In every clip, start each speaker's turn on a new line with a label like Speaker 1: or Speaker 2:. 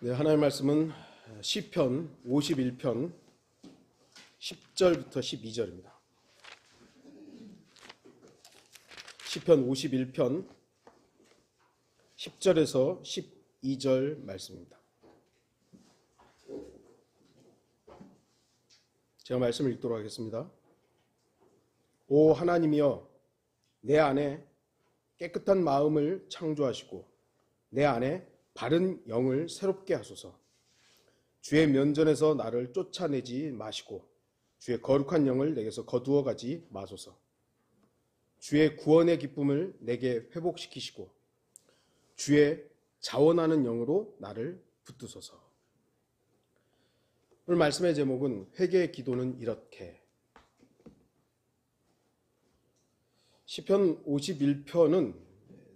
Speaker 1: 네, 하나님의 말씀은 시편 51편 10절부터 12절입니다. 시편 51편 10절에서 12절 말씀입니다. 제가 말씀을 읽도록 하겠습니다. 오 하나님이여, 내 안에 깨끗한 마음을 창조하시고 내 안에 바른 영을 새롭게 하소서. 주의 면전에서 나를 쫓아내지 마시고 주의 거룩한 영을 내게서 거두어 가지 마소서. 주의 구원의 기쁨을 내게 회복시키시고 주의 자원하는 영으로 나를 붙드소서. 오늘 말씀의 제목은 회개의 기도는 이렇게. 시편 51편은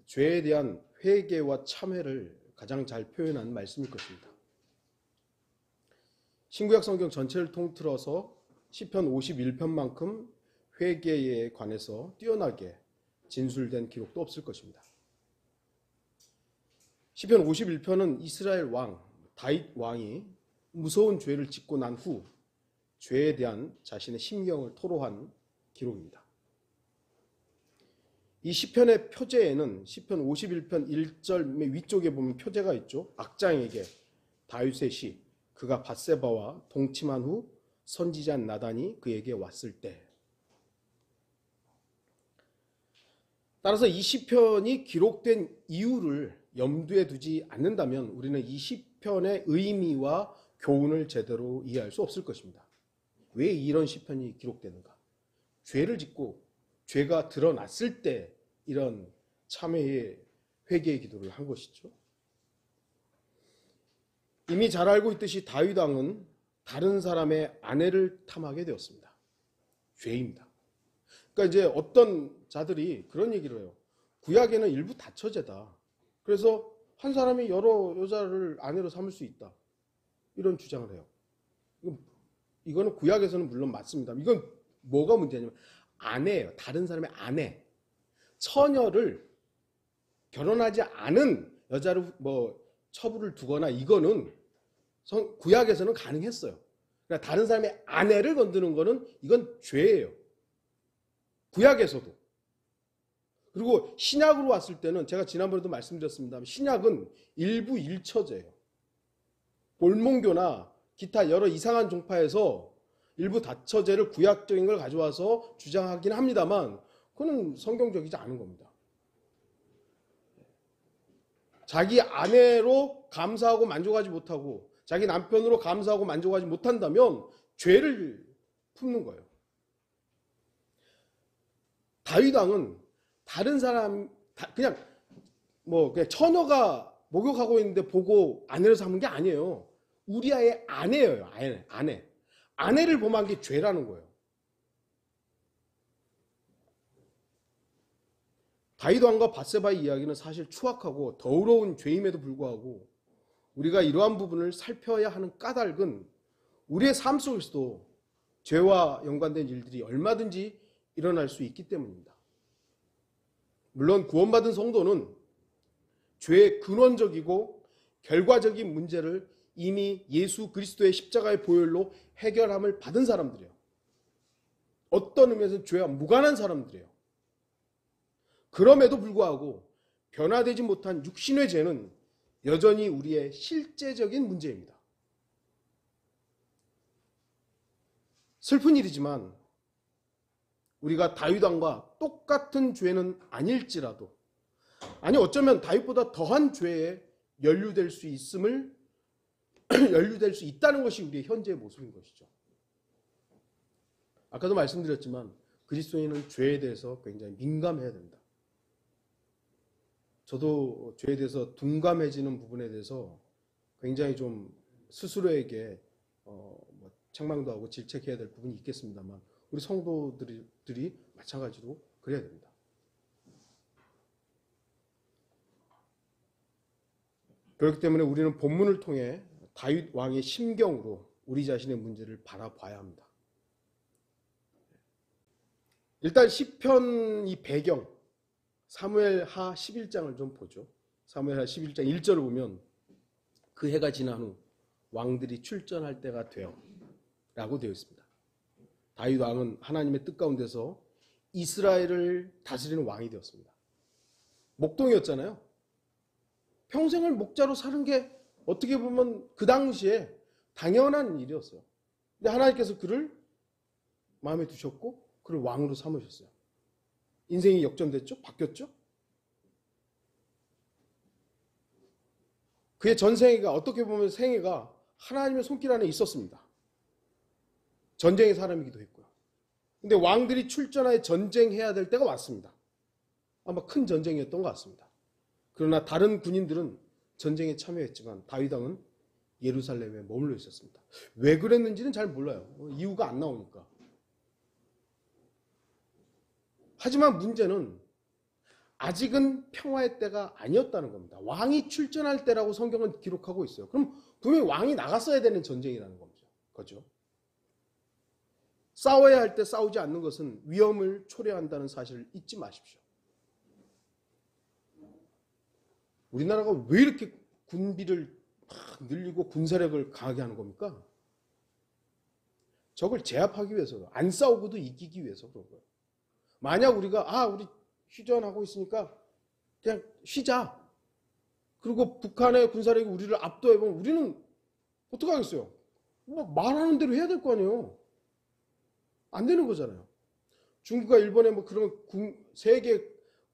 Speaker 1: 죄에 대한 회개와 참회를 가장 잘 표현한 말씀일 것입니다. 신구약 성경 전체를 통틀어서 시편 51편만큼 회개에 관해서 뛰어나게 진술된 기록도 없을 것입니다. 시편 51편은 이스라엘 왕 다윗 왕이 무서운 죄를 짓고 난 후 죄에 대한 자신의 심경을 토로한 기록입니다. 이 시편의 표제에는 시편 51편 1절 위쪽에 보면 표제가 있죠. 악장에게 다윗의 시, 그가 밧세바와 동침한 후 선지자 나단이 그에게 왔을 때. 따라서 이 시편이 기록된 이유를 염두에 두지 않는다면 우리는 이 시편의 의미와 교훈을 제대로 이해할 수 없을 것입니다. 왜 이런 시편이 기록되는가? 죄를 짓고 죄가 드러났을 때 이런 참회의 회개의 기도를 한 것이죠. 이미 잘 알고 있듯이 다윗 왕은 다른 사람의 아내를 탐하게 되었습니다. 죄입니다. 그러니까 이제 어떤 자들이 그런 얘기를 해요. 구약에는 일부 다처제다. 그래서 한 사람이 여러 여자를 아내로 삼을 수 있다. 이런 주장을 해요. 이거는 구약에서는 물론 맞습니다. 이건 뭐가 문제냐면 아내예요. 다른 사람의 아내. 처녀를 결혼하지 않은 여자로 처부를 두거나 이거는 구약에서는 가능했어요. 그러니까 다른 사람의 아내를 건드는 거는 이건 죄예요. 구약에서도. 그리고 신약으로 왔을 때는 제가 지난번에도 말씀드렸습니다. 신약은 일부 일처제예요. 몰몬교나 기타 여러 이상한 종파에서 일부 다처제를 구약적인 걸 가져와서 주장하긴 합니다만 그건 성경적이지 않은 겁니다. 자기 아내로 감사하고 만족하지 못하고 자기 남편으로 감사하고 만족하지 못한다면 죄를 품는 거예요. 다윗 왕은 다른 사람 그냥 처녀가 목욕하고 있는데 보고 아내로 삼은 게 아니에요. 우리아의 아내예요. 아내. 아내를 범한 게 죄라는 거예요. 다윗 왕과 밧세바의 이야기는 사실 추악하고 더러운 죄임에도 불구하고 우리가 이러한 부분을 살펴야 하는 까닭은 우리의 삶 속에서도 죄와 연관된 일들이 얼마든지 일어날 수 있기 때문입니다. 물론 구원받은 성도는 죄의 근원적이고 결과적인 문제를 이미 예수 그리스도의 십자가의 보혈로 해결함을 받은 사람들이에요. 어떤 의미에서 죄와 무관한 사람들이에요. 그럼에도 불구하고 변화되지 못한 육신의 죄는 여전히 우리의 실제적인 문제입니다. 슬픈 일이지만 우리가 다윗 왕과 똑같은 죄는 아닐지라도 아니 어쩌면 다윗보다 더한 죄에 연루될 수 있다는 것이 우리의 현재의 모습인 것이죠. 아까도 말씀드렸지만 그리스도인은 죄에 대해서 굉장히 민감해야 됩니다. 저도 죄에 대해서 둔감해지는 부분에 대해서 굉장히 좀 스스로에게 책망도 하고 질책해야 될 부분이 있겠습니다만 우리 성도들이 마찬가지로 그래야 됩니다. 그렇기 때문에 우리는 본문을 통해 다윗 왕의 심경으로 우리 자신의 문제를 바라봐야 합니다. 일단 시편 이 배경 사무엘하 11장을 좀 보죠. 사무엘하 11장 1절을 보면 그 해가 지난 후 왕들이 출전할 때가 되어 라고 되어 있습니다. 다윗 왕은 하나님의 뜻 가운데서 이스라엘을 다스리는 왕이 되었습니다. 목동이었잖아요. 평생을 목자로 사는 게 어떻게 보면 그 당시에 당연한 일이었어요. 근데 하나님께서 그를 마음에 두셨고 그를 왕으로 삼으셨어요. 인생이 역전됐죠? 바뀌었죠? 그의 전생애가 어떻게 보면 생애가 하나님의 손길 안에 있었습니다. 전쟁의 사람이기도 했고요. 근데 왕들이 출전하여 전쟁해야 될 때가 왔습니다. 아마 큰 전쟁이었던 것 같습니다. 그러나 다른 군인들은 전쟁에 참여했지만 다윗 왕은 예루살렘에 머물러 있었습니다. 왜 그랬는지는 잘 몰라요. 이유가 안 나오니까. 하지만 문제는 아직은 평화의 때가 아니었다는 겁니다. 왕이 출전할 때라고 성경은 기록하고 있어요. 그럼 분명히 왕이 나갔어야 되는 전쟁이라는 거죠. 싸워야 할 때 싸우지 않는 것은 위험을 초래한다는 사실을 잊지 마십시오. 우리나라가 왜 이렇게 군비를 막 늘리고 군사력을 강하게 하는 겁니까? 적을 제압하기 위해서, 안 싸우고도 이기기 위해서 그런 거예요. 만약 우리가 우리 휴전하고 있으니까 그냥 쉬자. 그리고 북한의 군사력이 우리를 압도해보면 우리는 어떻게 하겠어요? 말하는 대로 해야 될 거 아니에요. 안 되는 거잖아요. 중국과 일본의 그런 세계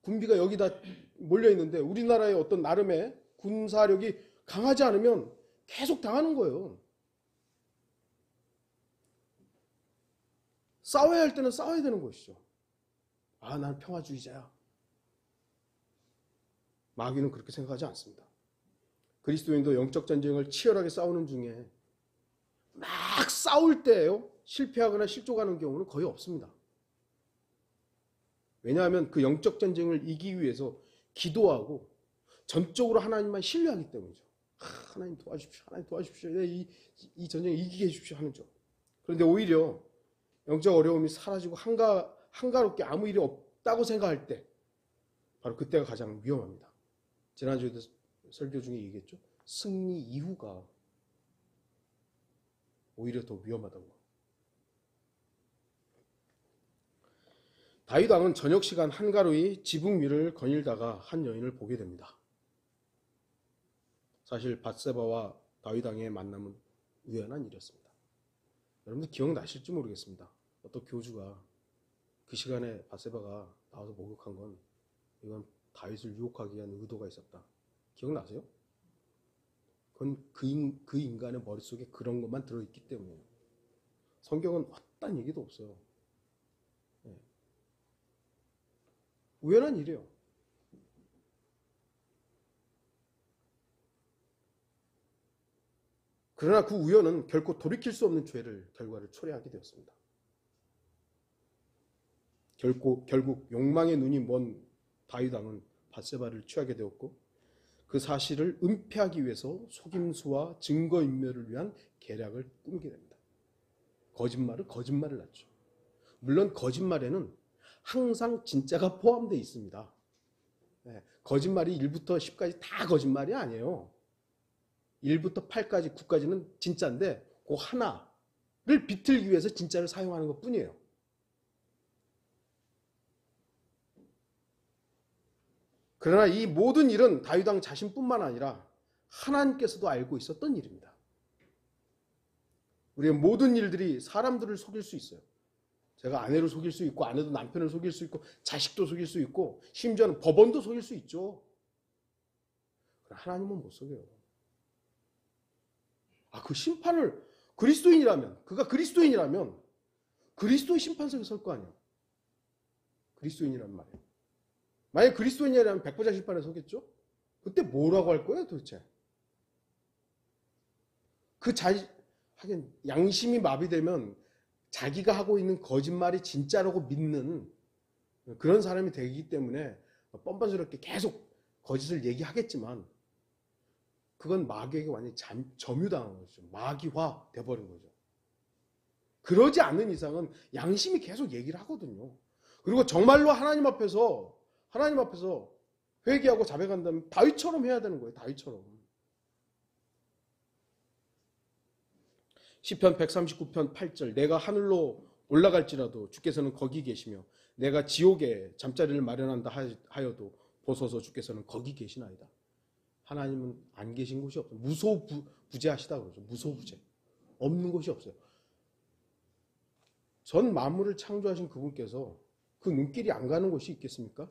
Speaker 1: 군비가 여기다 몰려 있는데 우리나라의 어떤 나름의 군사력이 강하지 않으면 계속 당하는 거예요. 싸워야 할 때는 싸워야 되는 것이죠. 나는 평화주의자야. 마귀는 그렇게 생각하지 않습니다. 그리스도인도 영적 전쟁을 치열하게 싸우는 중에 막 싸울 때요, 실패하거나 실족하는 경우는 거의 없습니다. 왜냐하면 그 영적 전쟁을 이기기 위해서 기도하고 전적으로 하나님만 신뢰하기 때문이죠. 하나님 도와주십시오. 하나님 도와주십시오. 이 전쟁을 이기게 해주십시오 하는 죠. 그런데 오히려 영적 어려움이 사라지고 한가롭게 아무 일이 없다고 생각할 때 바로 그때가 가장 위험합니다. 지난주에도 설교 중에 얘기했죠. 승리 이후가 오히려 더 위험하다고. 다윗 왕은 저녁 시간 한가로이 지붕 위를 거닐다가 한 여인을 보게 됩니다. 사실 밧세바와 다윗 왕의 만남은 우연한 일이었습니다. 여러분들 기억나실지 모르겠습니다. 어떤 교주가 그 시간에 밧세바가 나와서 목욕한 건 이건 다윗을 유혹하기 위한 의도가 있었다. 기억나세요? 그건 그 인간의 머릿속에 그런 것만 들어있기 때문이에요. 성경은 어떤 얘기도 없어요. 우연한 일이에요. 그러나 그 우연은 결코 돌이킬 수 없는 결과를 초래하게 되었습니다. 결국 욕망의 눈이 먼 다윗 왕은 밧세바를 취하게 되었고 그 사실을 은폐하기 위해서 속임수와 증거인멸을 위한 계략을 꾸미게 됩니다. 거짓말을 낳죠. 물론 거짓말에는 항상 진짜가 포함되어 있습니다. 거짓말이 1부터 10까지 다 거짓말이 아니에요. 1부터 8까지, 9까지는 진짜인데 그 하나를 비틀기 위해서 진짜를 사용하는 것 뿐이에요. 그러나 이 모든 일은 다윗 왕 자신뿐만 아니라 하나님께서도 알고 있었던 일입니다. 우리의 모든 일들이 사람들을 속일 수 있어요. 제가 아내를 속일 수 있고 아내도 남편을 속일 수 있고 자식도 속일 수 있고 심지어는 법원도 속일 수 있죠. 그러나 하나님은 못 속여요. 그 심판을 그가 그리스도인이라면 그리스도의 심판석에 설 거 아니에요. 그리스도인이란 말이에요. 만약 그리스도인이라면 백보자 심판에 서겠죠? 그때 뭐라고 할 거예요 도대체? 하긴 양심이 마비되면 자기가 하고 있는 거짓말이 진짜라고 믿는 그런 사람이 되기 때문에 뻔뻔스럽게 계속 거짓을 얘기하겠지만 그건 마귀에게 완전히 점유당한 거죠. 마귀화 돼버린 거죠. 그러지 않는 이상은 양심이 계속 얘기를 하거든요. 그리고 정말로 하나님 앞에서 회개하고 자백한다면 다윗처럼 해야 되는 거예요. 다윗처럼. 시편 139편 8절 내가 하늘로 올라갈지라도 주께서는 거기 계시며 내가 지옥에 잠자리를 마련한다 하여도 보소서 주께서는 거기 계시나이다. 하나님은 안 계신 곳이 없어요. 무소부재하시다 그러죠. 무소부재. 없는 곳이 없어요. 전 만물을 창조하신 그분께서 그 눈길이 안 가는 곳이 있겠습니까?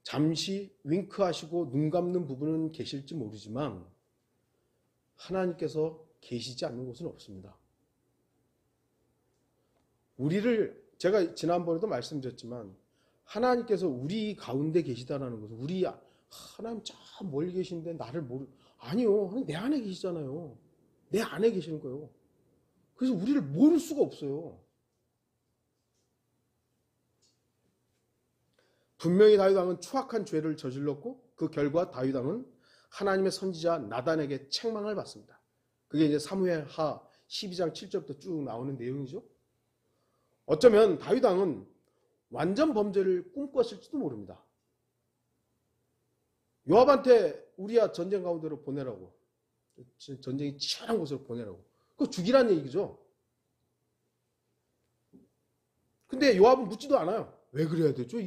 Speaker 1: 잠시 윙크하시고 눈 감는 부분은 계실지 모르지만 하나님께서 계시지 않는 곳은 없습니다. 우리를 제가 지난번에도 말씀드렸지만 하나님께서 우리 가운데 계시다라는 것은 우리 하나님 저 멀리 계신데 나를 아니요. 하나님 내 안에 계시잖아요. 내 안에 계시는 거예요. 그래서 우리를 모를 수가 없어요. 분명히 다윗 왕은 추악한 죄를 저질렀고 그 결과 다윗 왕은 하나님의 선지자 나단에게 책망을 받습니다. 그게 이제 사무엘하 12장 7절부터 쭉 나오는 내용이죠. 어쩌면 다윗 왕은 완전 범죄를 꿈꿨을지도 모릅니다. 요압한테 우리야 전쟁 가운데로 보내라고, 전쟁이 치열한 곳으로 보내라고, 그거 죽이라는 얘기죠. 근데 요압은 묻지도 않아요. 왜 그래야 되죠?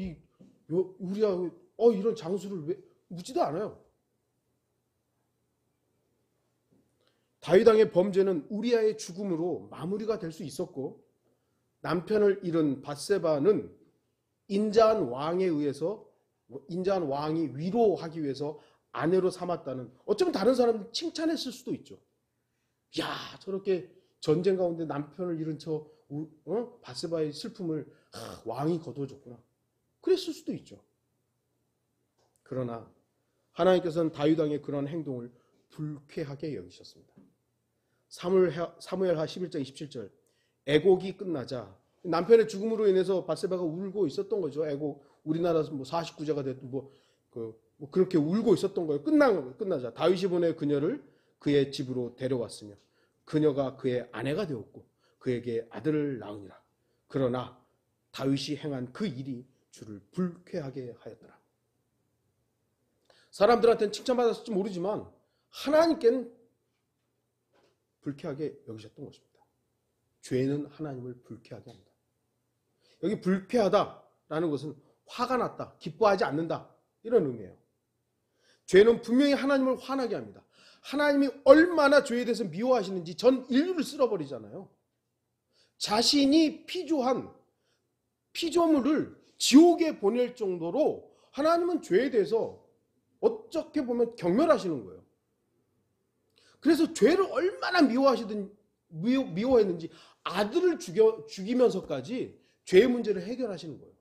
Speaker 1: 우리야 이런 장수를 왜 묻지도 않아요. 다윗 왕의 범죄는 우리아의 죽음으로 마무리가 될 수 있었고 남편을 잃은 밧세바는 인자한 왕에 의해서 인자한 왕이 위로하기 위해서 아내로 삼았다는, 어쩌면 다른 사람은 칭찬했을 수도 있죠. 야, 저렇게 전쟁 가운데 남편을 잃은 밧세바의 슬픔을 왕이 거둬줬구나. 그랬을 수도 있죠. 그러나 하나님께서는 다윗 왕의 그런 행동을 불쾌하게 여기셨습니다. 사무엘하 11장 27절 애곡이 끝나자 남편의 죽음으로 인해서 밧세바가 울고 있었던 거죠. 애곡, 우리나라에서 49제가 됐든 그렇게 울고 있었던 거예요. 끝나자 다윗이 보내 그녀를 그의 집으로 데려왔으며 그녀가 그의 아내가 되었고 그에게 아들을 낳으니라. 그러나 다윗이 행한 그 일이 주를 불쾌하게 하였더라. 사람들한테는 칭찬받았을지 모르지만 하나님께는 불쾌하게 여기셨던 것입니다. 죄는 하나님을 불쾌하게 합니다. 여기 불쾌하다라는 것은 화가 났다, 기뻐하지 않는다, 이런 의미예요. 죄는 분명히 하나님을 화나게 합니다. 하나님이 얼마나 죄에 대해서 미워하시는지 전 인류를 쓸어버리잖아요. 자신이 피조한 피조물을 지옥에 보낼 정도로 하나님은 죄에 대해서 어떻게 보면 경멸하시는 거예요. 그래서 죄를 얼마나 미워했는지 아들을 죽이면서까지 죄의 문제를 해결하시는 거예요.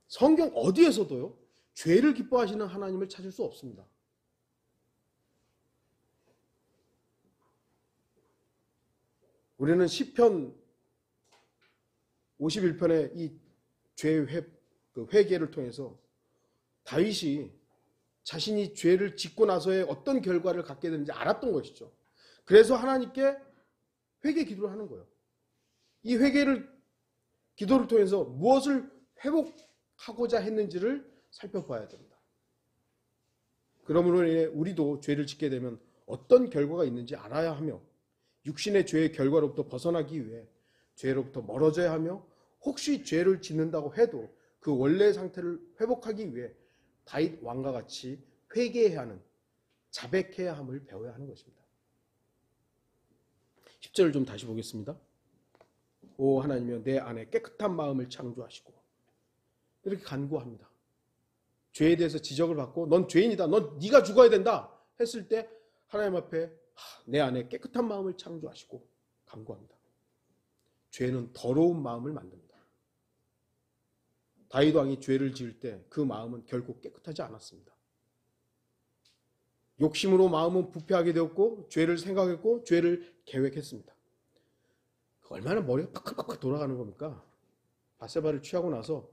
Speaker 1: 성경 어디에서도요, 죄를 기뻐하시는 하나님을 찾을 수 없습니다. 우리는 시편 51편의 이 죄의 회개를 통해서 다윗이 자신이 죄를 짓고 나서의 어떤 결과를 갖게 되는지 알았던 것이죠. 그래서 하나님께 회개 기도를 하는 거예요. 이 기도를 통해서 무엇을 회복하고자 했는지를 살펴봐야 됩니다. 그러므로 인해 우리도 죄를 짓게 되면 어떤 결과가 있는지 알아야 하며 육신의 죄의 결과로부터 벗어나기 위해 죄로부터 멀어져야 하며 혹시 죄를 짓는다고 해도 그 원래의 상태를 회복하기 위해 다윗 왕과 같이 회개해야 하는, 자백해야 함을 배워야 하는 것입니다. 10절을 좀 다시 보겠습니다. 오 하나님이여 내 안에 깨끗한 마음을 창조하시고, 이렇게 간구합니다. 죄에 대해서 지적을 받고 넌 죄인이다, 네가 죽어야 된다 했을 때 하나님 앞에 내 안에 깨끗한 마음을 창조하시고 간구합니다. 죄는 더러운 마음을 만듭니다. 다윗 왕이 죄를 지을 때 그 마음은 결코 깨끗하지 않았습니다. 욕심으로 마음은 부패하게 되었고 죄를 생각했고 죄를 계획했습니다. 얼마나 머리가 팍팍팍 돌아가는 겁니까? 밧세바를 취하고 나서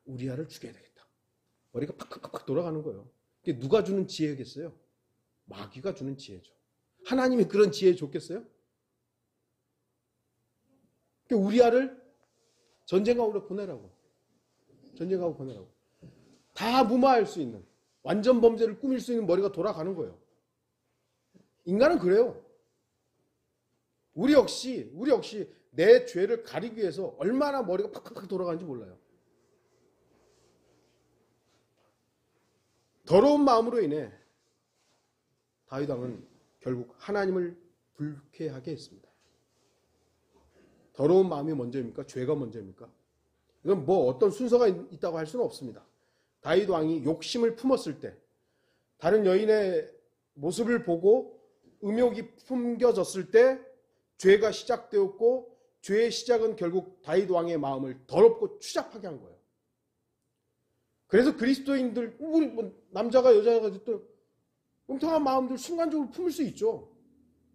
Speaker 1: 우리아를 죽여야 되겠다. 머리가 팍팍팍 돌아가는 거예요. 이게 누가 주는 지혜겠어요? 마귀가 주는 지혜죠. 하나님이 그런 지혜 줬겠어요? 우리아를 전쟁 가운데 보내라고. 다 무마할 수 있는, 완전 범죄를 꾸밀 수 있는 머리가 돌아가는 거예요. 인간은 그래요. 우리 역시 내 죄를 가리기 위해서 얼마나 머리가 팍팍팍 돌아가는지 몰라요. 더러운 마음으로 인해 다윗 왕은 결국 하나님을 불쾌하게 했습니다. 더러운 마음이 먼저입니까? 죄가 먼저입니까? 이건 뭐 어떤 순서가 있다고 할 수는 없습니다. 다윗 왕이 욕심을 품었을 때, 다른 여인의 모습을 보고 음욕이 품겨졌을 때 죄가 시작되었고, 죄의 시작은 결국 다윗 왕의 마음을 더럽고 추잡하게 한 거예요. 그래서 그리스도인들, 우리 남자가 여자가 됐든 엉뚱한 마음들 순간적으로 품을 수 있죠.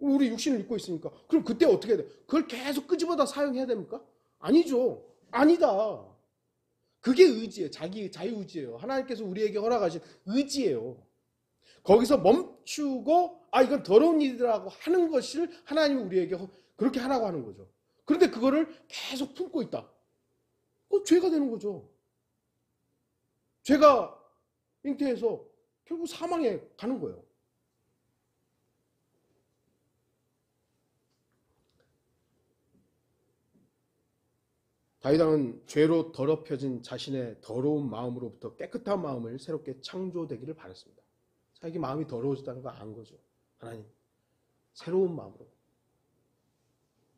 Speaker 1: 우리 육신을 입고 있으니까. 그럼 그때 어떻게 해야 돼? 그걸 계속 끄집어다 사용해야 됩니까? 아니죠. 아니다. 그게 의지예요. 자기 자유의지예요. 하나님께서 우리에게 허락하신 의지예요. 거기서 멈추고 이건 더러운 일이라고 하는 것을 하나님이 우리에게 그렇게 하라고 하는 거죠. 그런데 그거를 계속 품고 있다. 그거 죄가 되는 거죠. 죄가 잉태해서 결국 사망에 가는 거예요. 다윗 왕은 죄로 더럽혀진 자신의 더러운 마음으로부터 깨끗한 마음을 새롭게 창조되기를 바랐습니다. 자기 마음이 더러워졌다는 거 안 거죠. 하나님, 새로운 마음으로,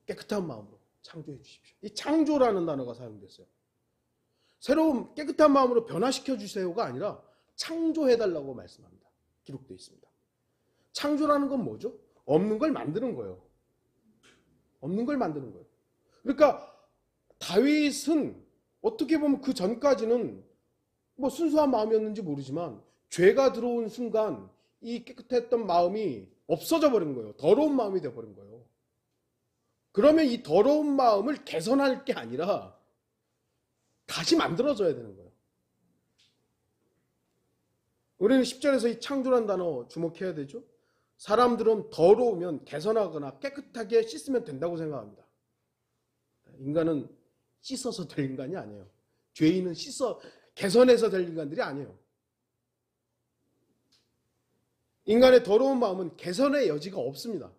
Speaker 1: 깨끗한 마음으로 창조해 주십시오. 이 창조라는 단어가 사용됐어요. 새로운 깨끗한 마음으로 변화시켜 주세요가 아니라 창조해달라고 말씀합니다. 기록되어 있습니다. 창조라는 건 뭐죠? 없는 걸 만드는 거예요. 없는 걸 만드는 거예요. 그러니까 다윗은 어떻게 보면 그 전까지는 뭐 순수한 마음이었는지 모르지만 죄가 들어온 순간 이 깨끗했던 마음이 없어져 버린 거예요. 더러운 마음이 되어버린 거예요. 그러면 이 더러운 마음을 개선할 게 아니라 다시 만들어져야 되는 거예요. 우리는 10절에서 이 창조란 단어 주목해야 되죠. 사람들은 더러우면 개선하거나 깨끗하게 씻으면 된다고 생각합니다. 인간은 씻어서 될 인간이 아니에요. 죄인은 개선해서 될 인간들이 아니에요. 인간의 더러운 마음은 개선의 여지가 없습니다.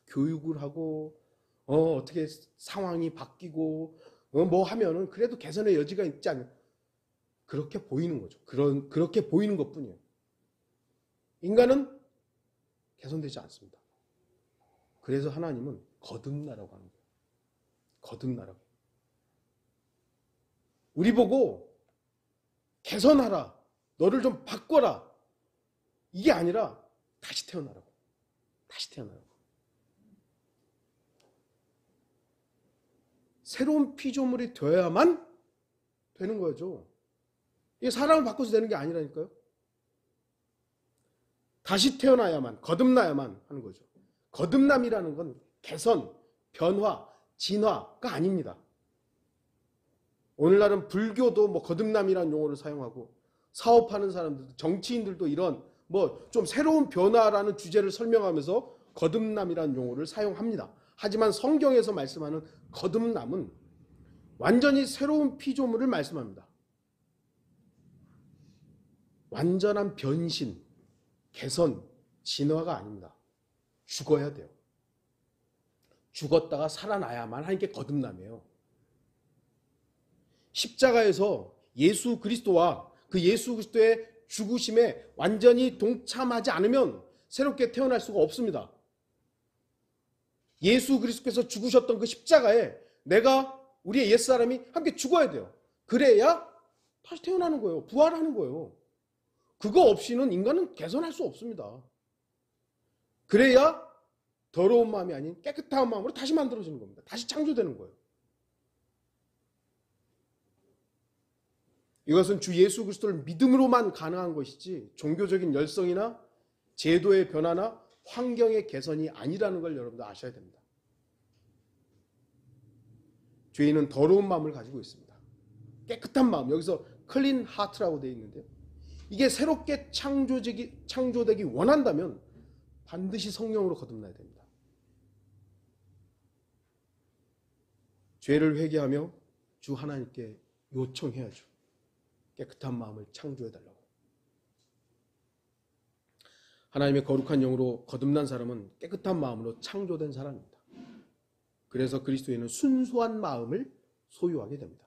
Speaker 1: 교육을 하고 어떻게 상황이 바뀌고 뭐 하면은 그래도 개선의 여지가 있지 않아요. 그렇게 보이는 거죠. 그렇게 보이는 것뿐이에요. 인간은 개선되지 않습니다. 그래서 하나님은 거듭나라고 하는 거예요. 거듭나라고. 우리 보고 개선하라. 너를 좀 바꿔라. 이게 아니라 다시 태어나라고. 다시 태어나라고. 새로운 피조물이 되어야만 되는 거죠. 이게 사람을 바꿔서 되는 게 아니라니까요. 다시 태어나야만, 거듭나야만 하는 거죠. 거듭남이라는 건 개선, 변화, 진화가 아닙니다. 오늘날은 불교도 뭐 거듭남이라는 용어를 사용하고 사업하는 사람들도 정치인들도 이런 뭐 좀 새로운 변화라는 주제를 설명하면서 거듭남이라는 용어를 사용합니다. 하지만 성경에서 말씀하는 거듭남은 완전히 새로운 피조물을 말씀합니다. 완전한 변신, 개선, 진화가 아닙니다. 죽어야 돼요. 죽었다가 살아나야만 하는 게 거듭남이에요. 십자가에서 예수 그리스도와 그 예수 그리스도의 죽으심에 완전히 동참하지 않으면 새롭게 태어날 수가 없습니다. 예수 그리스도께서 죽으셨던 그 십자가에 우리의 옛사람이 함께 죽어야 돼요. 그래야 다시 태어나는 거예요. 부활하는 거예요. 그거 없이는 인간은 개선할 수 없습니다. 그래야 더러운 마음이 아닌 깨끗한 마음으로 다시 만들어지는 겁니다. 다시 창조되는 거예요. 이것은 주 예수 그리스도를 믿음으로만 가능한 것이지 종교적인 열성이나 제도의 변화나 환경의 개선이 아니라는 걸 여러분들 아셔야 됩니다. 죄인은 더러운 마음을 가지고 있습니다. 깨끗한 마음, 여기서 클린 하트라고 되어 있는데요. 이게 새롭게 창조되기 원한다면 반드시 성령으로 거듭나야 됩니다. 죄를 회개하며 주 하나님께 요청해야죠. 깨끗한 마음을 창조해달라고. 하나님의 거룩한 영으로 거듭난 사람은 깨끗한 마음으로 창조된 사람입니다. 그래서 그리스도인은 순수한 마음을 소유하게 됩니다.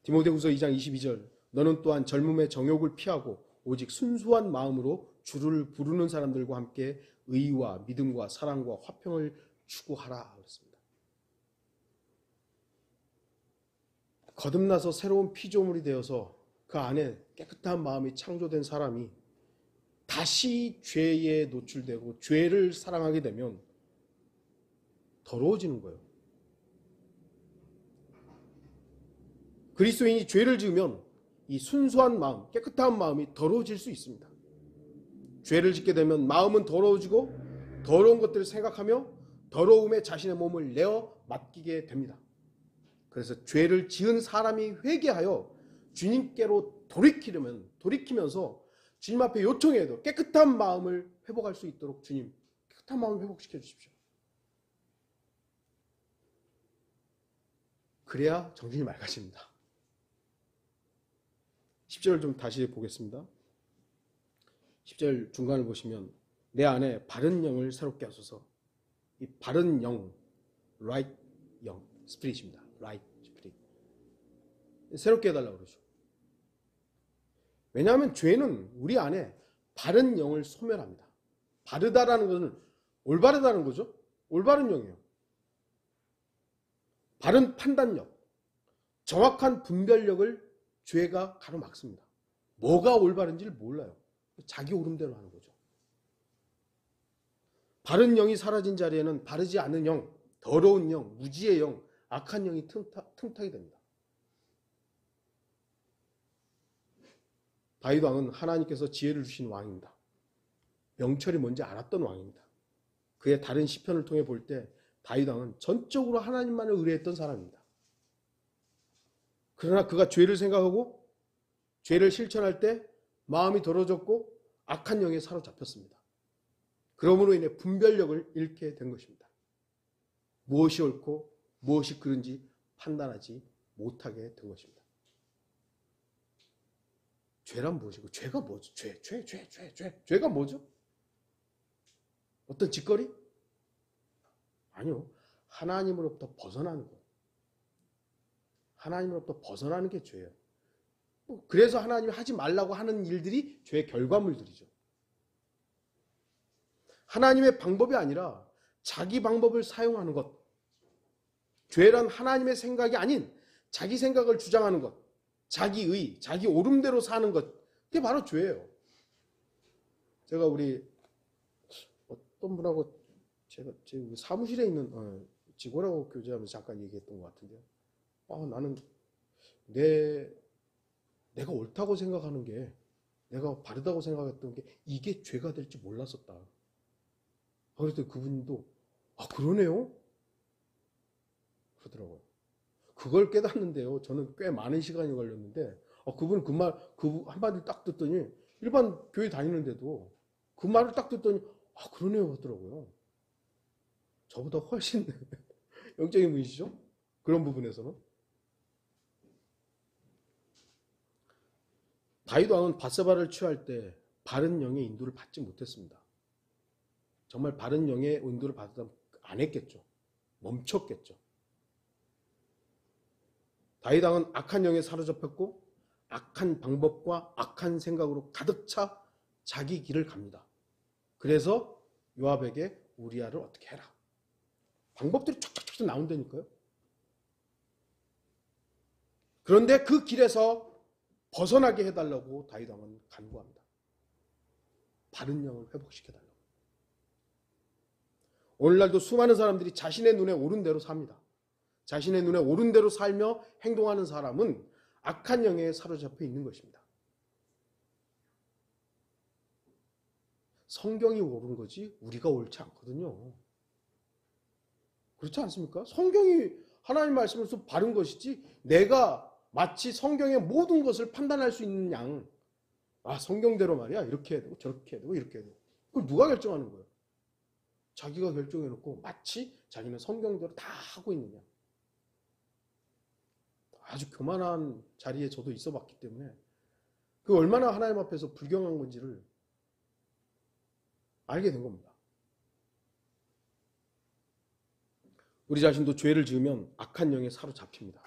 Speaker 1: 디모데후서 2장 22절 너는 또한 젊음의 정욕을 피하고 오직 순수한 마음으로 주를 부르는 사람들과 함께 의와 믿음과 사랑과 화평을 추구하라 그랬습니다. 거듭나서 새로운 피조물이 되어서 그 안에 깨끗한 마음이 창조된 사람이 다시 죄에 노출되고 죄를 사랑하게 되면 더러워지는 거예요. 그리스도인이 죄를 지으면 이 순수한 마음, 깨끗한 마음이 더러워질 수 있습니다. 죄를 짓게 되면 마음은 더러워지고 더러운 것들을 생각하며 더러움에 자신의 몸을 내어 맡기게 됩니다. 그래서 죄를 지은 사람이 회개하여 주님께로 돌이키면서 주님 앞에 요청해도 깨끗한 마음을 회복할 수 있도록 주님 깨끗한 마음을 회복시켜 주십시오. 그래야 정신이 맑아집니다. 10절 좀 다시 보겠습니다. 10절 중간을 보시면 내 안에 바른 영을 새롭게 하소서. 이 바른 영, right 영, 스피릿입니다. right spirit. 새롭게 해달라고 그러죠. 왜냐하면 죄는 우리 안에 바른 영을 소멸합니다. 바르다라는 것은 올바르다는 거죠. 올바른 영이에요. 바른 판단력, 정확한 분별력을 죄가 가로막습니다. 뭐가 올바른지를 몰라요. 자기 오름대로 하는 거죠. 바른 영이 사라진 자리에는 바르지 않은 영, 더러운 영, 무지의 영, 악한 영이 틈타게 됩니다. 다윗 왕은 하나님께서 지혜를 주신 왕입니다. 명철이 뭔지 알았던 왕입니다. 그의 다른 시편을 통해 볼 때 다윗 왕은 전적으로 하나님만을 의뢰했던 사람입니다. 그러나 그가 죄를 생각하고 죄를 실천할 때 마음이 더러워졌고 악한 영에 사로잡혔습니다. 그러므로 인해 분별력을 잃게 된 것입니다. 무엇이 옳고 무엇이 그른지 판단하지 못하게 된 것입니다. 죄란 무엇이고 죄가 뭐죠? 죄가 뭐죠? 어떤 짓거리? 아니요. 하나님으로부터 벗어나는 것. 하나님으로부터 벗어나는 게 죄예요. 그래서 하나님이 하지 말라고 하는 일들이 죄의 결과물들이죠. 하나님의 방법이 아니라 자기 방법을 사용하는 것. 죄란 하나님의 생각이 아닌 자기 생각을 주장하는 것. 자기의, 자기 오름대로 사는 것. 그게 바로 죄예요. 제가 우리 어떤 분하고 제가 지금 사무실에 있는 직원하고 교제하면서 잠깐 얘기했던 것 같은데요. 나는 내가 옳다고 생각하는 게, 내가 바르다고 생각했던 게 이게 죄가 될지 몰랐었다. 그래서 그분도 그러네요? 그러더라고요. 그걸 깨닫는데요. 저는 꽤 많은 시간이 걸렸는데 그분은 그 한마디를 딱 듣더니 일반 교회 다니는데도 그 말을 딱 듣더니 그러네요 하더라고요. 저보다 훨씬 영적인 분이시죠? 그런 부분에서는. 다윗 왕은 밧세바를 취할 때 바른 영의 인도를 받지 못했습니다. 정말 바른 영의 인도를 받았다면 안 했겠죠. 멈췄겠죠. 다윗 왕은 악한 영에 사로잡혔고 악한 방법과 악한 생각으로 가득 차 자기 길을 갑니다. 그래서 요압에게 우리아를 어떻게 해라. 방법들이 쫙쫙쫙 나온다니까요. 그런데 그 길에서 벗어나게 해달라고 다윗 왕은 간구합니다. 바른 영을 회복시켜달라고. 오늘날도 수많은 사람들이 자신의 눈에 오른 대로 삽니다. 자신의 눈에 오른 대로 살며 행동하는 사람은 악한 영에 사로잡혀 있는 것입니다. 성경이 옳은 거지 우리가 옳지 않거든요. 그렇지 않습니까? 성경이 하나님 말씀으로서 바른 것이지 내가 마치 성경의 모든 것을 판단할 수 있는 양 성경대로 말이야 이렇게 해야 되고 저렇게 해야 되고 이렇게 해야 되고 그걸 누가 결정하는 거예요? 자기가 결정해놓고 마치 자기는 성경대로 다 하고 있느냐. 아주 교만한 자리에 저도 있어 봤기 때문에 그 얼마나 하나님 앞에서 불경한 건지를 알게 된 겁니다. 우리 자신도 죄를 지으면 악한 영에 사로잡힙니다.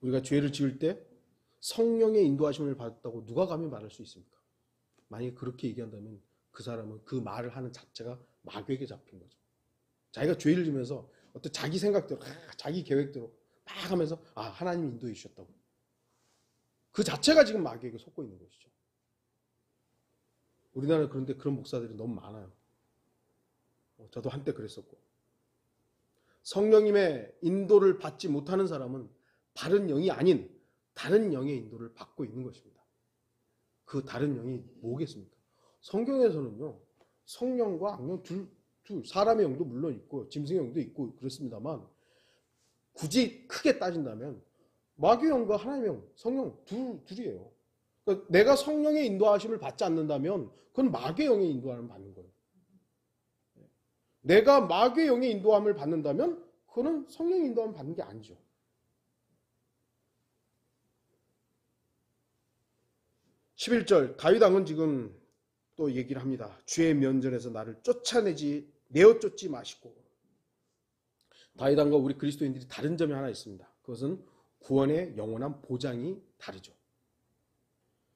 Speaker 1: 우리가 죄를 지을 때 성령의 인도하심을 받았다고 누가 감히 말할 수 있습니까? 만약에 그렇게 얘기한다면 그 사람은 그 말을 하는 자체가 마귀에게 잡힌 거죠. 자기가 죄를 지면서 어떤 자기 생각대로, 자기 계획대로 막 하면서 하나님이 인도해 주셨다고. 그 자체가 지금 마귀에게 속고 있는 것이죠. 우리나라는 그런데 그런 목사들이 너무 많아요. 저도 한때 그랬었고. 성령님의 인도를 받지 못하는 사람은 바른 영이 아닌 다른 영의 인도를 받고 있는 것입니다. 그 다른 영이 뭐겠습니까? 성경에서는요, 성령과 악령 둘, 사람의 영도 물론 있고 짐승의 영도 있고 그렇습니다만 굳이 크게 따진다면 마귀의 영과 하나님의 영, 성령 둘이에요. 그러니까 내가 성령의 인도하심을 받지 않는다면 그건 마귀의 영의 인도함을 받는 거예요. 내가 마귀의 영의 인도함을 받는다면 그거는 성령의 인도함을 받는 게 아니죠. (11절) 다윗 왕은 지금 또 얘기를 합니다. 주의 면전에서 나를 내어 쫓지 마시고. 다윗 왕과 우리 그리스도인들이 다른 점이 하나 있습니다. 그것은 구원의 영원한 보장이 다르죠.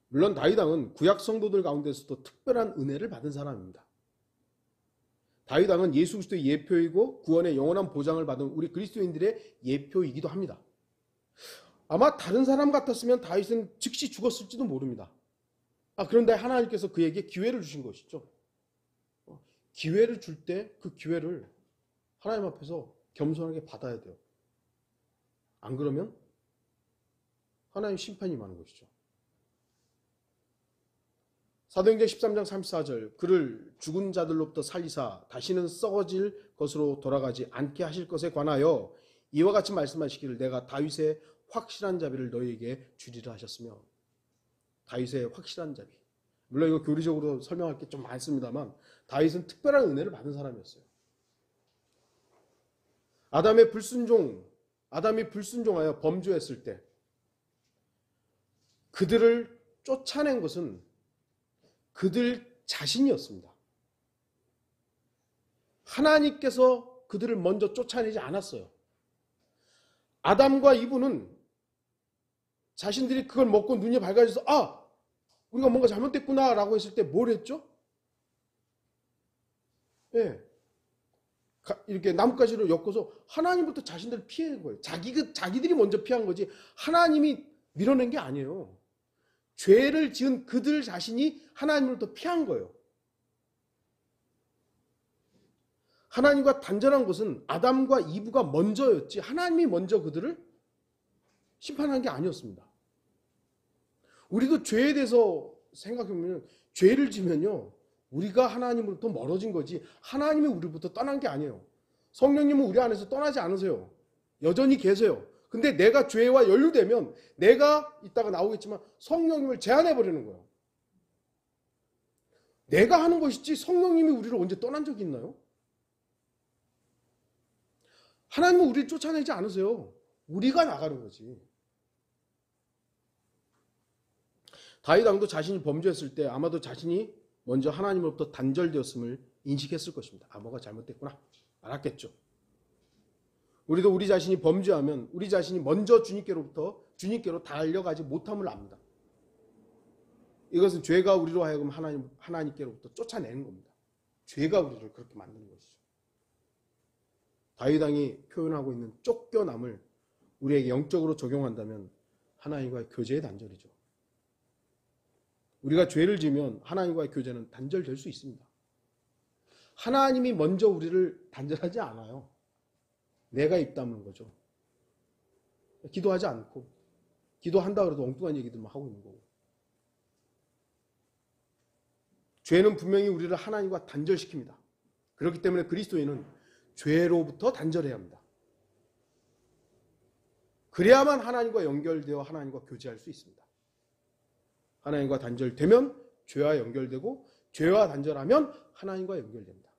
Speaker 1: 물론 다윗 왕은 구약 성도들 가운데서도 특별한 은혜를 받은 사람입니다. 다윗 왕은 예수 그리스도의 예표이고 구원의 영원한 보장을 받은 우리 그리스도인들의 예표이기도 합니다. 아마 다른 사람 같았으면 다윗은 즉시 죽었을지도 모릅니다. 그런데 하나님께서 그에게 기회를 주신 것이죠. 기회를 줄 때 그 기회를 하나님 앞에서 겸손하게 받아야 돼요. 안 그러면 하나님 심판이 임하는 것이죠. 사도행전 13장 34절 그를 죽은 자들로부터 살리사 다시는 썩어질 것으로 돌아가지 않게 하실 것에 관하여 이와 같이 말씀하시기를 내가 다윗의 확실한 자비를 너희에게 주리라 하셨으며. 다윗의 확실한 자비. 물론 이거 교리적으로 설명할 게 좀 많습니다만 다윗은 특별한 은혜를 받은 사람이었어요. 아담이 불순종하여 범죄했을 때 그들을 쫓아낸 것은 그들 자신이었습니다. 하나님께서 그들을 먼저 쫓아내지 않았어요. 아담과 이브는 자신들이 그걸 먹고 눈이 밝아져서 우리가 뭔가 잘못됐구나 라고 했을 때 뭘 했죠? 이렇게 나뭇가지로 엮어서 하나님부터 자신들을 피한 거예요. 자기들이 먼저 피한 거지 하나님이 밀어낸 게 아니에요. 죄를 지은 그들 자신이 하나님으로부터 피한 거예요. 하나님과 단절한 것은 아담과 이브가 먼저였지 하나님이 먼저 그들을 심판한 게 아니었습니다. 우리도 죄에 대해서 생각해보면 죄를 지면요 우리가 하나님으로부터 멀어진 거지 하나님이 우리부터 떠난 게 아니에요. 성령님은 우리 안에서 떠나지 않으세요. 여전히 계세요. 근데 내가 죄와 연루되면 내가 이따가 나오겠지만 성령님을 제한해버리는 거예요. 내가 하는 것이지 성령님이 우리를 언제 떠난 적이 있나요? 하나님은 우리를 쫓아내지 않으세요. 우리가 나가는 거지. 다윗 왕도 자신이 범죄했을 때 아마도 자신이 먼저 하나님으로부터 단절되었음을 인식했을 것입니다. 뭐가 잘못됐구나. 알았겠죠. 우리도 우리 자신이 범죄하면 우리 자신이 먼저 주님께로 달려가지 못함을 압니다. 이것은 죄가 우리로 하여금 하나님께로부터 쫓아내는 겁니다. 죄가 우리를 그렇게 만드는 것이죠. 다윗 왕이 표현하고 있는 쫓겨남을 우리에게 영적으로 적용한다면 하나님과의 교제의 단절이죠. 우리가 죄를 지으면 하나님과의 교제는 단절될 수 있습니다. 하나님이 먼저 우리를 단절하지 않아요. 내가 입 다무는 거죠. 기도하지 않고 기도한다 그래도 엉뚱한 얘기들만 하고 있는 거고. 죄는 분명히 우리를 하나님과 단절시킵니다. 그렇기 때문에 그리스도인은 죄로부터 단절해야 합니다. 그래야만 하나님과 연결되어 하나님과 교제할 수 있습니다. 하나님과 단절되면 죄와 연결되고 죄와 단절하면 하나님과 연결됩니다.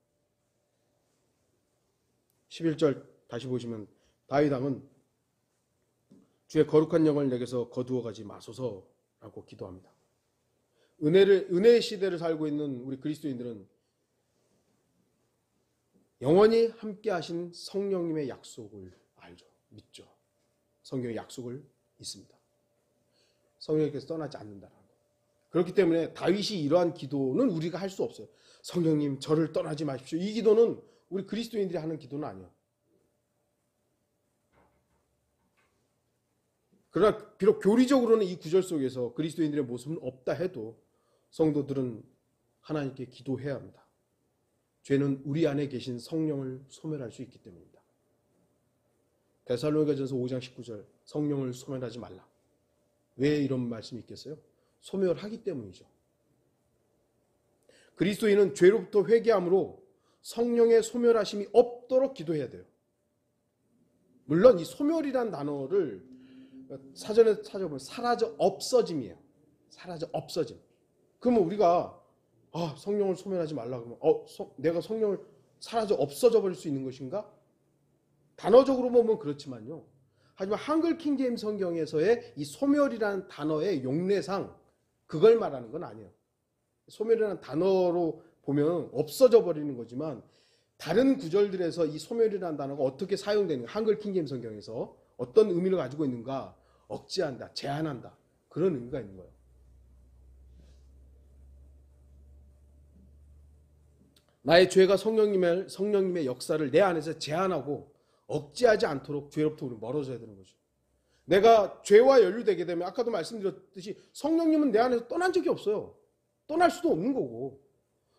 Speaker 1: 11절 다시 보시면 다윗 왕은 주의 거룩한 영을 내게서 거두어 가지 마소서라고 기도합니다. 은혜의 시대를 살고 있는 우리 그리스도인들은 영원히 함께 하신 성령님의 약속을 알죠. 믿죠. 성경의 약속을 믿습니다. 성령님께서 떠나지 않는다는 것. 그렇기 때문에 다윗이 이러한 기도는 우리가 할 수 없어요. 성령님 저를 떠나지 마십시오. 이 기도는 우리 그리스도인들이 하는 기도는 아니에요. 그러나 비록 교리적으로는 이 구절 속에서 그리스도인들의 모습은 없다 해도 성도들은 하나님께 기도해야 합니다. 죄는 우리 안에 계신 성령을 소멸할 수 있기 때문입니다. 데살로니가전서 5장 19절 성령을 소멸하지 말라. 왜 이런 말씀이 있겠어요? 소멸하기 때문이죠. 그리스도인은 죄로부터 회개함으로 성령의 소멸하심이 없도록 기도해야 돼요. 물론 이 소멸이란 단어를 사전에 찾아보면 사라져 없어짐이에요. 사라져 없어짐. 그러면 우리가 성령을 소멸하지 말라 그러면 내가 성령을 사라져 없어져 버릴 수 있는 것인가? 단어적으로 보면 그렇지만요. 하지만 한글 킹제임스 성경에서의 이 소멸이라는 단어의 용례상 그걸 말하는 건 아니에요. 소멸이라는 단어로 보면 없어져 버리는 거지만 다른 구절들에서 이 소멸이라는 단어가 어떻게 사용되는가, 한글 킹제임스 성경에서 어떤 의미를 가지고 있는가, 억제한다, 제한한다, 그런 의미가 있는 거예요. 나의 죄가 성령님의 역사를 내 안에서 제한하고 억제하지 않도록 죄로부터 우리 멀어져야 되는 거죠. 내가 죄와 연루되게 되면 아까도 말씀드렸듯이 성령님은 내 안에서 떠난 적이 없어요. 떠날 수도 없는 거고.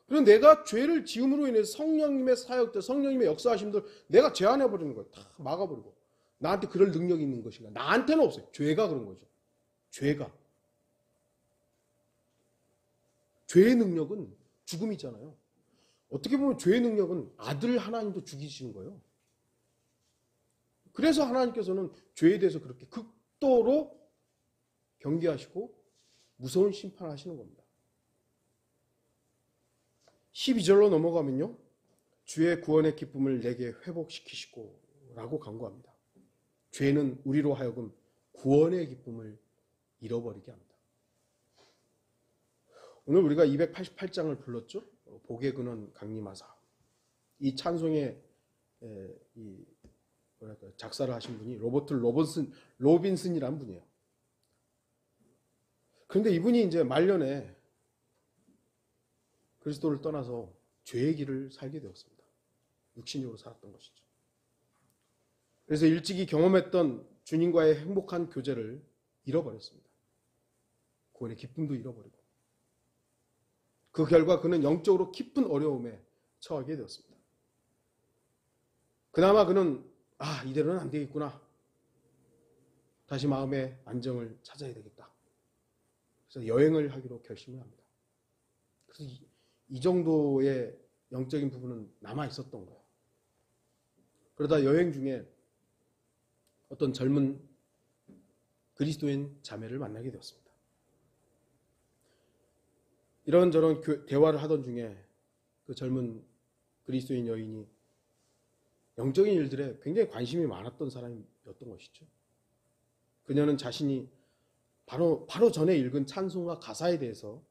Speaker 1: 그리고 내가 죄를 지음으로 인해서 성령님의 사역들, 성령님의 역사하심들 내가 제한해버리는 거예요. 다 막아버리고. 나한테 그럴 능력이 있는 것인가? 나한테는 없어요. 죄가 그런 거죠. 죄가. 죄의 능력은 죽음이잖아요. 어떻게 보면 죄의 능력은 아들 하나님도 죽이시는 거예요. 그래서 하나님께서는 죄에 대해서 그렇게 극도로 경계하시고 무서운 심판을 하시는 겁니다. 12절로 넘어가면요. 주의 구원의 기쁨을 내게 회복시키시고 라고 간구합니다. 죄는 우리로 하여금 구원의 기쁨을 잃어버리게 합니다. 오늘 우리가 288장을 불렀죠. 복의 근원 강림하사. 이 찬송의 작사를 하신 분이 로버트 로빈슨이라는 분이에요. 그런데 이분이 이제 말년에 그리스도를 떠나서 죄의 길을 살게 되었습니다. 육신적으로 살았던 것이죠. 그래서 일찍이 경험했던 주님과의 행복한 교제를 잃어버렸습니다. 구원의 기쁨도 잃어버리고 그 결과 그는 영적으로 깊은 어려움에 처하게 되었습니다. 그나마 그는 이대로는 안 되겠구나. 다시 마음의 안정을 찾아야 되겠다. 그래서 여행을 하기로 결심을 합니다. 그래서 이 정도의 영적인 부분은 남아 있었던 거예요. 그러다 여행 중에 어떤 젊은 그리스도인 자매를 만나게 되었습니다. 이런저런 대화를 하던 중에 그 젊은 그리스도인 여인이 영적인 일들에 굉장히 관심이 많았던 사람이었던 것이죠. 그녀는 자신이 바로 전에 읽은 찬송과 가사에 대해서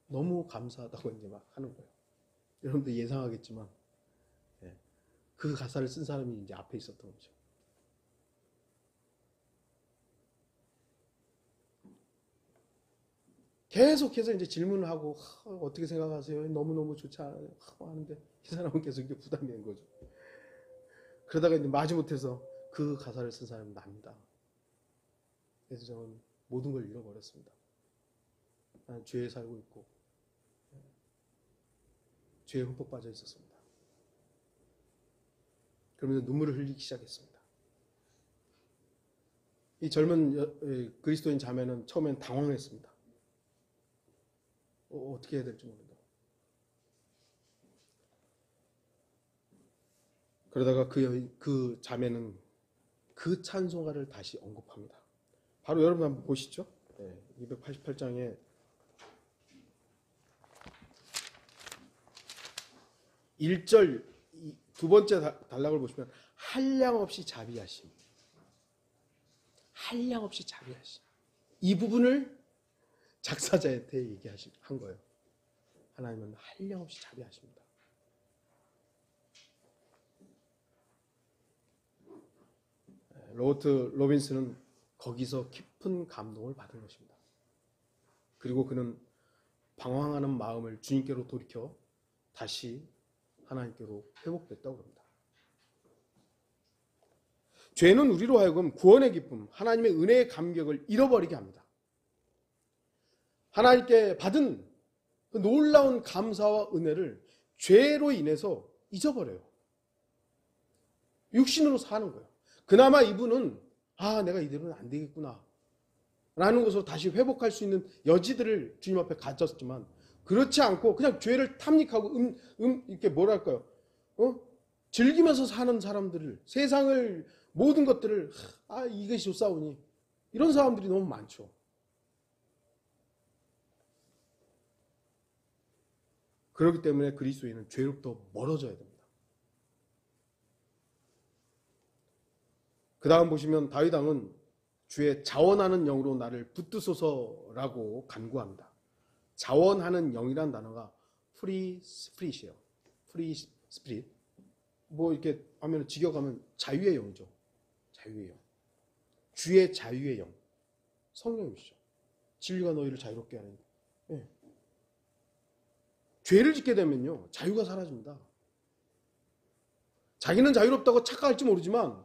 Speaker 1: 너무 감사하다고 이제 막 하는 거예요. 여러분들 예상하겠지만 그 가사를 쓴 사람이 이제 앞에 있었던 거죠. 계속해서 이제 질문을 하고 어떻게 생각하세요? 너무너무 좋지 않아요? 하는데 이 사람은 계속 이게 부담이 된 거죠. 그러다가 이제 마지못해서 그 가사를 쓴 사람은 납니다. 그래서 저는 모든 걸 잃어버렸습니다. 나는 죄에 살고 있고 죄에 흠뻑 빠져 있었습니다. 그러면서 눈물을 흘리기 시작했습니다. 이 젊은 그리스도인 자매는 처음엔 당황했습니다. 어떻게 해야 될지 모른다. 그러다가 그 자매는 그 찬송가를 다시 언급합니다. 바로 여러분 한번 보시죠. 288장에 1절 두 번째 단락을 보시면 한량없이 자비하심. 한량없이 자비하시. 이 부분을 작사자한테 한 거예요. 하나님은 한량없이 자비하십니다. 로버트 로빈스는 거기서 깊은 감동을 받은 것입니다. 그리고 그는 방황하는 마음을 주님께로 돌이켜 다시 하나님께로 회복됐다고 합니다. 죄는 우리로 하여금 구원의 기쁨, 하나님의 은혜의 감격을 잃어버리게 합니다. 하나님께 받은 그 놀라운 감사와 은혜를 죄로 인해서 잊어버려요. 육신으로 사는 거예요. 그나마 이분은 내가 이대로는 안 되겠구나 라는 것으로 다시 회복할 수 있는 여지들을 주님 앞에 가졌지만, 그렇지 않고 그냥 죄를 탐닉하고 이렇게 뭐랄까요? 즐기면서 사는 사람들을, 세상을, 모든 것들을 이것이 좋사오니, 이런 사람들이 너무 많죠. 그렇기 때문에 그리스도인은 죄로부터 멀어져야 됩니다. 그 다음 보시면 다윗 왕은 주의 자원하는 영으로 나를 붙드소서라고 간구합니다. 자원하는 영이란 단어가 프리 스피릿이에요. 프리 스피릿. 뭐 이렇게 하면 직역하면 자유의 영이죠. 자유의 영. 주의 자유의 영. 성령이시죠. 진리가 너희를 자유롭게 하는. 네. 죄를 짓게 되면요, 자유가 사라집니다. 자기는 자유롭다고 착각할지 모르지만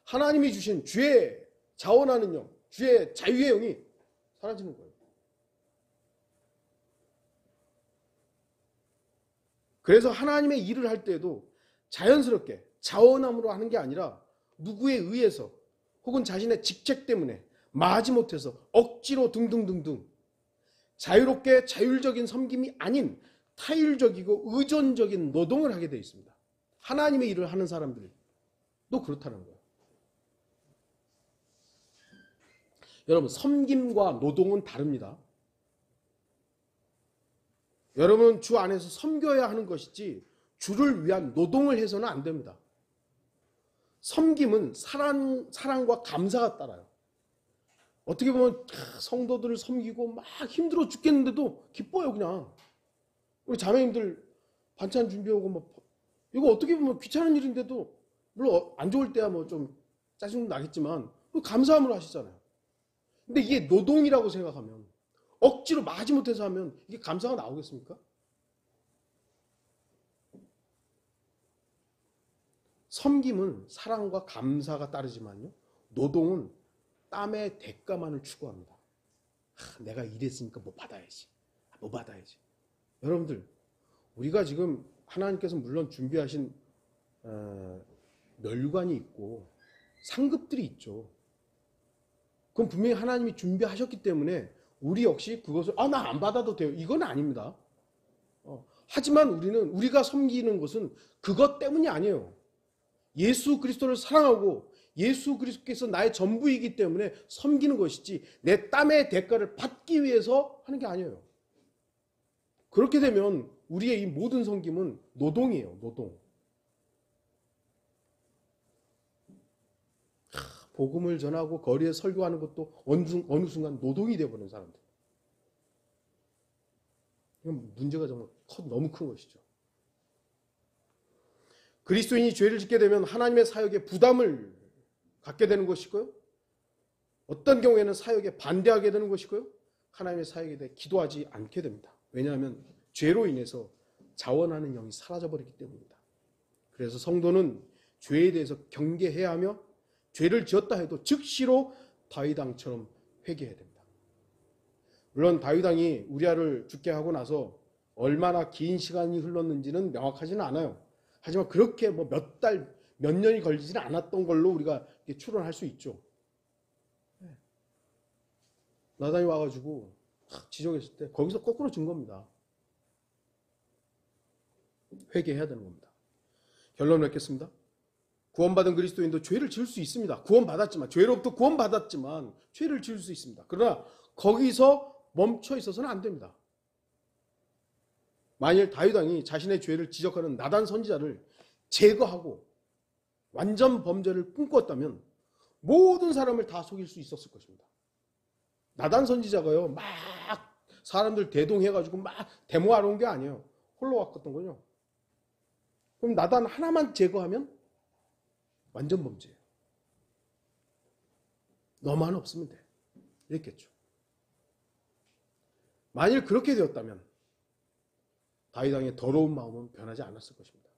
Speaker 1: 하나님이 주신 주의 자원하는 영, 주의 자유의 영이 사라지는 거예요. 그래서 하나님의 일을 할 때에도 자연스럽게 자원함으로 하는 게 아니라 누구에 의해서 혹은 자신의 직책 때문에 마지못해서 억지로 등등등등 자유롭게 자율적인 섬김이 아닌 타율적이고 의존적인 노동을 하게 되어 있습니다. 하나님의 일을 하는 사람들도 그렇다는 거예요. 여러분, 섬김과 노동은 다릅니다. 여러분, 주 안에서 섬겨야 하는 것이지 주를 위한 노동을 해서는 안 됩니다. 섬김은 사랑과 감사가 따라요. 어떻게 보면 성도들을 섬기고 막 힘들어 죽겠는데도 기뻐요, 그냥. 우리 자매님들 반찬 준비하고 막, 이거 어떻게 보면 귀찮은 일인데도, 물론 안 좋을 때야 뭐 좀 짜증 나겠지만 감사함으로 하시잖아요. 근데 이게 노동이라고 생각하면, 억지로 마지못해서 하면 이게 감사가 나오겠습니까? 섬김은 사랑과 감사가 따르지만요, 노동은 땀의 대가만을 추구합니다. 내가 일했으니까 뭐 받아야지. 뭐 받아야지. 여러분들, 우리가 지금 하나님께서 물론 준비하신 멸관이 있고 상급들이 있죠. 그건 분명히 하나님이 준비하셨기 때문에 우리 역시 그것을 나 안 받아도 돼요, 이건 아닙니다. 하지만 우리가 섬기는 것은 그것 때문이 아니에요. 예수 그리스도를 사랑하고 예수 그리스도께서 나의 전부이기 때문에 섬기는 것이지, 내 땀의 대가를 받기 위해서 하는 게 아니에요. 그렇게 되면 우리의 이 모든 섬김은 노동이에요, 노동. 복음을 전하고 거리에 설교하는 것도 어느 순간 노동이 되어버린 사람들. 이건 문제가 정말 너무 큰 것이죠. 그리스도인이 죄를 짓게 되면 하나님의 사역에 부담을 갖게 되는 것이고요, 어떤 경우에는 사역에 반대하게 되는 것이고요, 하나님의 사역에 대해 기도하지 않게 됩니다. 왜냐하면 죄로 인해서 자원하는 영이 사라져버리기 때문입니다. 그래서 성도는 죄에 대해서 경계해야 하며, 죄를 지었다 해도 즉시로 다윗 왕처럼 회개해야 됩니다. 물론 다윗 왕이 우리아를 죽게 하고 나서 얼마나 긴 시간이 흘렀는지는 명확하지는 않아요. 하지만 그렇게 뭐 몇 달, 몇 년이 걸리지는 않았던 걸로 우리가 추론할 수 있죠. 나단이 와가지고 지적했을 때 거기서 거꾸로 준 겁니다. 회개해야 되는 겁니다. 결론을 맺겠습니다. 구원받은 그리스도인도 죄를 지을 수 있습니다. 구원받았지만, 죄로부터 구원받았지만 죄를 지을 수 있습니다. 그러나 거기서 멈춰 있어서는 안 됩니다. 만일 다윗 왕이 자신의 죄를 지적하는 나단 선지자를 제거하고 완전 범죄를 꿈꿨다면 모든 사람을 다 속일 수 있었을 것입니다. 나단 선지자가요, 막 사람들 대동해가지고 막 데모하러 온 게 아니에요. 홀로 왔거든요. 그럼 나단 하나만 제거하면 완전 범죄예요. 너만 없으면 돼. 이랬겠죠. 만일 그렇게 되었다면 다윗 왕의 더러운 마음은 변하지 않았을 것입니다.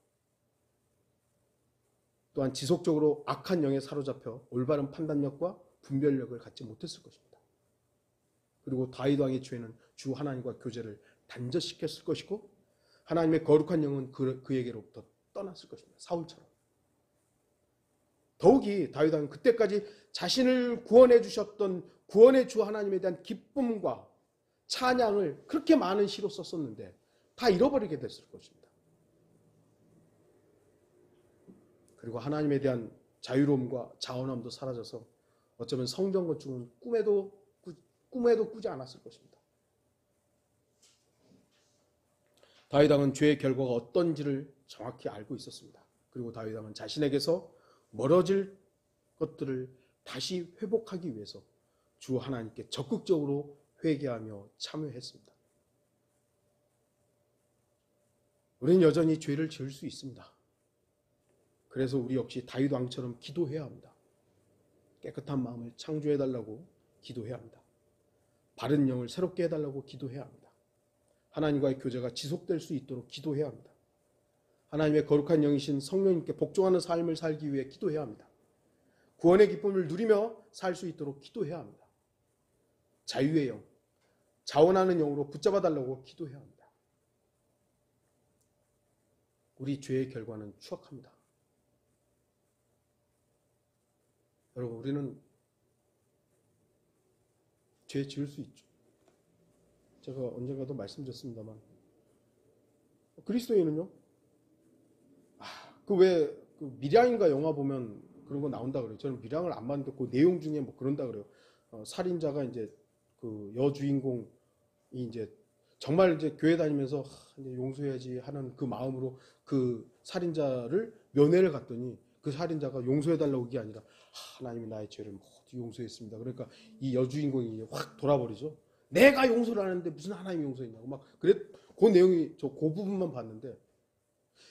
Speaker 1: 또한 지속적으로 악한 영에 사로잡혀 올바른 판단력과 분별력을 갖지 못했을 것입니다. 그리고 다윗 왕의 죄는 주 하나님과 교제를 단절시켰을 것이고 하나님의 거룩한 영은 그에게로부터 떠났을 것입니다. 사울처럼. 더욱이 다윗 왕은 그때까지 자신을 구원해 주셨던 구원의 주 하나님에 대한 기쁨과 찬양을 그렇게 많은 시로 썼었는데 다 잃어버리게 됐을 것입니다. 그리고 하나님에 대한 자유로움과 자원함도 사라져서 어쩌면 성전 건축은 꿈에도 꾸지 않았을 것입니다. 다윗 왕은 죄의 결과가 어떤지를 정확히 알고 있었습니다. 그리고 다윗 왕은 자신에게서 멀어질 것들을 다시 회복하기 위해서 주 하나님께 적극적으로 회개하며 참여했습니다. 우리는 여전히 죄를 지을 수 있습니다. 그래서 우리 역시 다윗 왕처럼 기도해야 합니다. 깨끗한 마음을 창조해달라고 기도해야 합니다. 바른 영을 새롭게 해달라고 기도해야 합니다. 하나님과의 교제가 지속될 수 있도록 기도해야 합니다. 하나님의 거룩한 영이신 성령님께 복종하는 삶을 살기 위해 기도해야 합니다. 구원의 기쁨을 누리며 살 수 있도록 기도해야 합니다. 자유의 영, 자원하는 영으로 붙잡아달라고 기도해야 합니다. 우리 죄의 결과는 추악합니다. 여러분, 우리는 죄 지을 수 있죠. 제가 언젠가도 말씀드렸습니다만 그리스도인은요, 그 밀양인가 영화 보면 그런 거 나온다 그래요. 저는 밀양을 안 봤는데 그 내용 중에 뭐 그런다 그래요. 살인자가 이제 그 여주인공이 이제 정말 이제 교회 다니면서 이제 용서해야지 하는 그 마음으로 그 살인자를 면회를 갔더니 그 살인자가 용서해달라고 그게 아니라 하나님이 나의 죄를 모두 용서했습니다. 그러니까 이 여주인공이 확 돌아버리죠. 내가 용서를 하는데 무슨 하나님이 용서했냐고 막 그래. 그 내용이 저 그 부분만 봤는데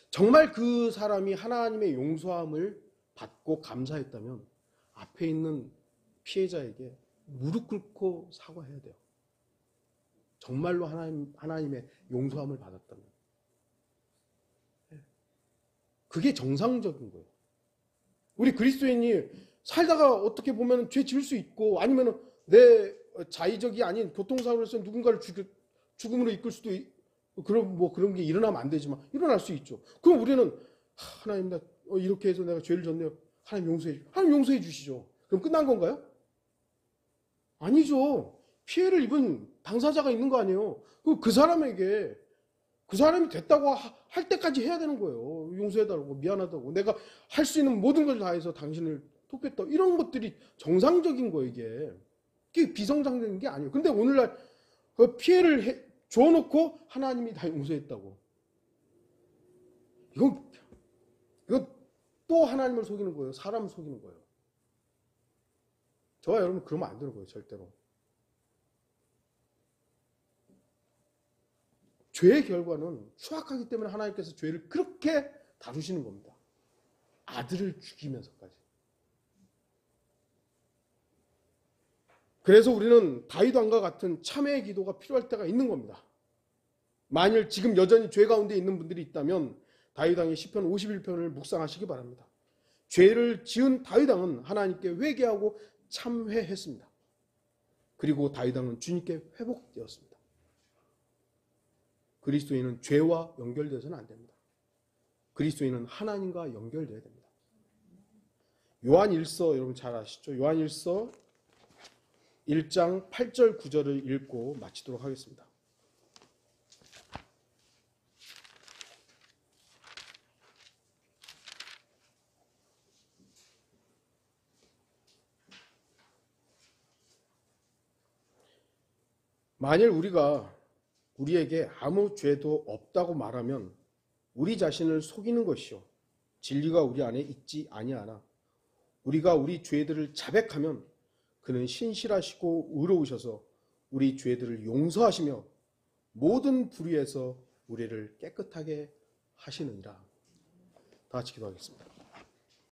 Speaker 1: 정말 그 사람이 하나님의 용서함을 받고 감사했다면 앞에 있는 피해자에게 무릎 꿇고 사과해야 돼요. 정말로 하나님의 용서함을 받았다면. 그게 정상적인 거예요. 우리 그리스도인이 살다가 어떻게 보면 죄 지을 수 있고 아니면 내 자의적이 아닌 교통사고로 해서 누군가를 죽음으로 이끌 수도 그런 게 일어나면 안 되지만 일어날 수 있죠. 그럼 우리는 하나님 나 이렇게 해서 내가 죄를 졌네요. 하나님 용서해 주시죠. 그럼 끝난 건가요? 아니죠. 피해를 입은 당사자가 있는 거 아니에요. 그 사람에게 그 사람이 됐다고 할 때까지 해야 되는 거예요. 용서해달라고 미안하다고 내가 할 수 있는 모든 걸 다해서 당신을 돕겠다. 이런 것들이 정상적인 거예요. 이게 비정상적인 게 아니에요. 근데 오늘날 그 피해를 줘놓고 하나님이 다 용서했다고. 이건 또 하나님을 속이는 거예요. 사람을 속이는 거예요. 저와 여러분 그러면 안 되는 거예요. 절대로. 죄의 결과는 추악하기 때문에 하나님께서 죄를 그렇게 다루시는 겁니다. 아들을 죽이면서까지. 그래서 우리는 다윗 왕과 같은 참회의 기도가 필요할 때가 있는 겁니다. 만일 지금 여전히 죄 가운데 있는 분들이 있다면 다윗 왕의 시편 51편을 묵상하시기 바랍니다. 죄를 지은 다윗 왕은 하나님께 회개하고 참회했습니다. 그리고 다윗 왕은 주님께 회복되었습니다. 그리스도인은 죄와 연결되어서는 안 됩니다. 그리스도인은 하나님과 연결되어야 됩니다. 요한일서 여러분 잘 아시죠? 요한일서 1장 8절 9절을 읽고 마치도록 하겠습니다. 만일 우리에게 아무 죄도 없다고 말하면 우리 자신을 속이는 것이요 진리가 우리 안에 있지 아니하나 우리가 우리 죄들을 자백하면 그는 신실하시고 의로우셔서 우리 죄들을 용서하시며 모든 불의에서 우리를 깨끗하게 하시느니라. 다 같이 기도하겠습니다.